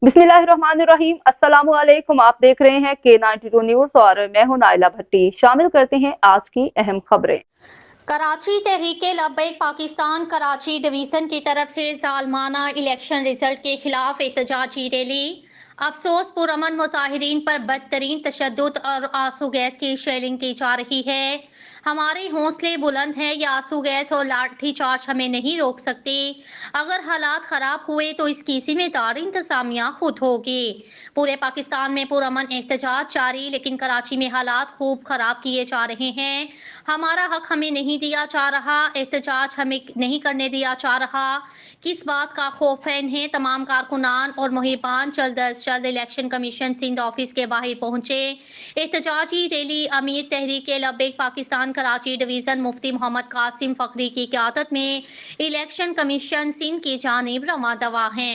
बिस्मिल्लाहिर्रहमानिर्रहीम। अस्सलामु अलैकुम। आप देख रहे हैं K92 न्यूज और मैं हूं नाइला भट्टी। शामिल करते हैं आज की अहम खबरें। कराची तहरीके लब्बैक पाकिस्तान कराची डिवीज़न की तरफ से सालमाना इलेक्शन रिजल्ट के खिलाफ एहतजाजी रैली। अफसोस पुरअमन मुजाहिरीन पर बदतरीन तशद्दुद और आंसू गैस की शेलिंग की जा रही है। हमारे हौसले बुलंद हैं, या आंसू गैस और लाठी चार्ज हमें नहीं रोक सकते। अगर हालात खराब हुए तो इसकी जिम्मेदार इंतजामिया खुद होगी। पूरे पाकिस्तान में पुरअमन एहतजाज जारी, लेकिन कराची में हालात खूब खराब किए जा रहे हैं। हमारा हक हमें नहीं दिया जा रहा, एहतजाज हमें नहीं करने दिया जा रहा। किस बात का खौफ है इन्हें? तमाम कारकुनान और मुहिबान जल्द अज जल्द इलेक्शन कमीशन सिंध ऑफिस के बाहर पहुंचे। एहतजाजी रैली अमीर तहरीक लब्बैक पाकिस्तान कराची डिवीज़न मुफ्ती मोहम्मद कासिम फखरी की क़यादत में इलेक्शन कमीशन सिंध की जानिब रवां दवा है।